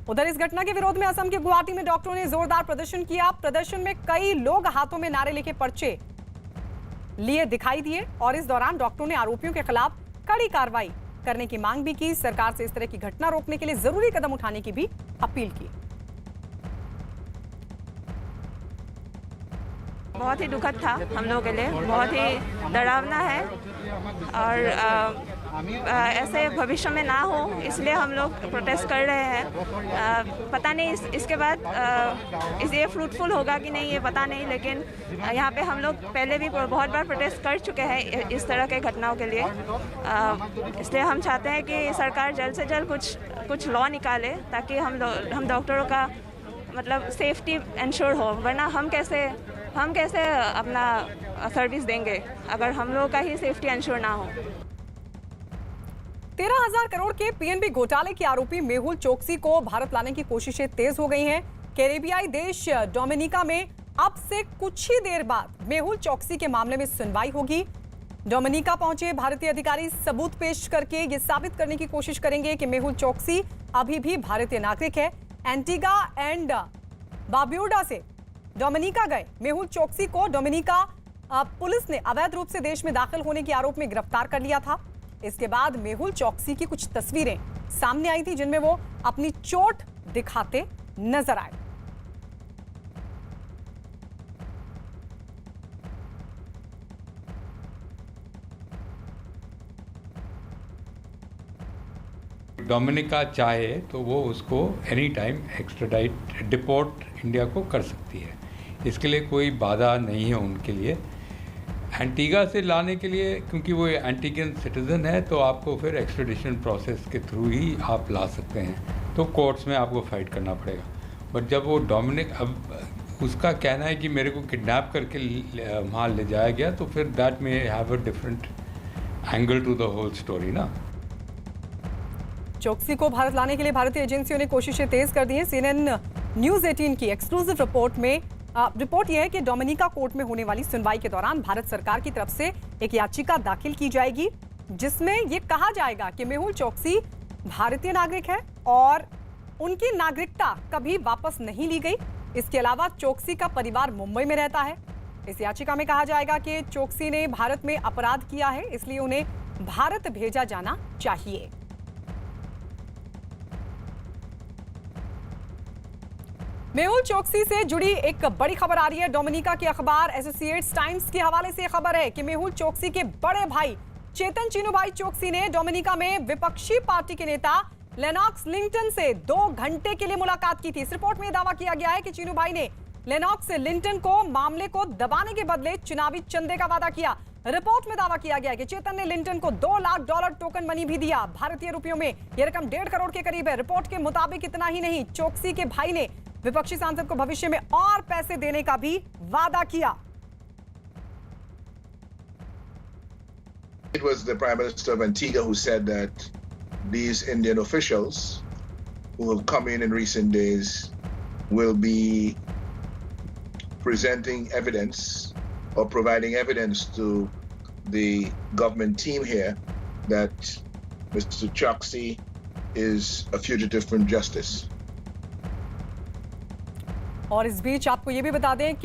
उधर इस घटना के विरोध में असम के गुवाहाटी में डॉक्टरों ने जोरदार प्रदर्शन किया। प्रदर्शन में कई लोग हाथों में नारे लेके पर्चे लिए दिखाई दिए और इस दौरान डॉक्टरों ने आरोपियों के खिलाफ कड़ी कार्रवाई करने की मांग भी की। सरकार से इस तरह की घटना रोकने के लिए जरूरी कदम उठाने की भी अपील की। बहुत ही दुखद था हम लोगों के लिए, बहुत ही डरावना है और ऐसे भविष्य में ना हो इसलिए हम लोग प्रोटेस्ट कर रहे हैं। पता नहीं इसके बाद ये फ्रूटफुल होगा कि नहीं ये पता नहीं, लेकिन यहाँ पे हम लोग पहले भी बहुत बार प्रोटेस्ट कर चुके हैं इस तरह के घटनाओं के लिए। इसलिए हम चाहते हैं कि सरकार जल्द से जल्द कुछ लॉ निकाले ताकि हम डॉक्टरों का मतलब सेफ्टी इंश्योर हो, वरना हम कैसे अपना सर्विस देंगे अगर हम लोगों का ही सेफ्टी इंश्योर ना हो। 13,000 करोड़ के पीएनबी घोटाले के आरोपी मेहुल चोकसी को भारत लाने की कोशिशें तेज हो गई हैं। कैरेबियाई देश डोमिनिका में अब से कुछ ही देर बाद मेहुल चोकसी के मामले में सुनवाई होगी। डोमिनिका पहुंचे भारतीय अधिकारी सबूत पेश करके ये साबित करने की कोशिश करेंगे कि मेहुल चोकसी अभी भी भारतीय नागरिक है। एंटीगा एंड बारबुडा से डोमिनिका गए मेहुल चोकसी को डोमिनिका पुलिस ने अवैध रूप से देश में दाखिल होने के आरोप में गिरफ्तार कर लिया था। इसके बाद मेहुल चोकसी की कुछ तस्वीरें सामने आई थी जिनमें वो अपनी चोट दिखाते नजर आए। डोमिनिका चाहे तो वो उसको any time extradite deport India को कर सकती है, इसके लिए कोई बाधा नहीं है उनके लिए। एंटीगा से लाने के लिए क्योंकि वो एंटीगन सिटीजन है तो आपको फिर एक्स्ट्रेडिशन प्रोसेस के थ्रू ही आप ला सकते हैं, तो कोर्ट्स में आपको फाइट करना पड़ेगा। बट जब वो अब उसका कहना है कि मेरे को किडनैप करके वहाँ ले जाया गया, तो फिर that may have a different angle to the whole story ना। चोकसी को भारत लाने के लिए भारतीय एजेंसियों ने कोशिशें तेज कर दी हैं। सीएनएन न्यूज 18 की एक्सक्लूसिव रिपोर्ट में रिपोर्ट यह है कि डोमिनिका कोर्ट में होने वाली सुनवाई के दौरान भारत सरकार की तरफ से एक याचिका दाखिल की जाएगी जिसमें यह कहा जाएगा कि मेहुल चोकसी भारतीय नागरिक है और उनकी नागरिकता कभी वापस नहीं ली गई। इसके अलावा चोकसी का परिवार मुंबई में रहता है। इस याचिका में कहा जाएगा कि चोकसी ने भारत में अपराध किया है, इसलिए उन्हें भारत भेजा जाना चाहिए। मेहुल चोकसी से जुड़ी एक बड़ी खबर आ रही है। डोमिनिका के अखबार एसोसिएट्स टाइम्स के हवाले से खबर है कि मेहुल चोकसी के बड़े भाई चेतन चिनूभाई चोकसी ने डोमिनिका में विपक्षी पार्टी के नेता लेनॉक्स लिंटन से 2 घंटे के लिए मुलाकात की थी। इस रिपोर्ट में दावा किया गया है कि चिनूभाई ने लेनॉक्स लिंटन को मामले को दबाने के बदले चुनावी चंदे का वादा किया। रिपोर्ट में दावा किया गया है कि चेतन ने लिंटन को $2 लाख टोकन मनी भी दिया। भारतीय रुपयों में यह रकम 1.5 करोड़ के करीब है। रिपोर्ट के मुताबिक इतना ही नहीं, चोकसी के भाई ने विपक्षी सांसद को भविष्य में और पैसे देने का भी वादा किया। It was the Prime Minister of Antigua who said that these Indian officials who have come in recent days will be presenting evidence or providing evidence to the government team here that Mr. Choksi is a fugitive from justice. और इस बीच आपको यह भी बता दें कि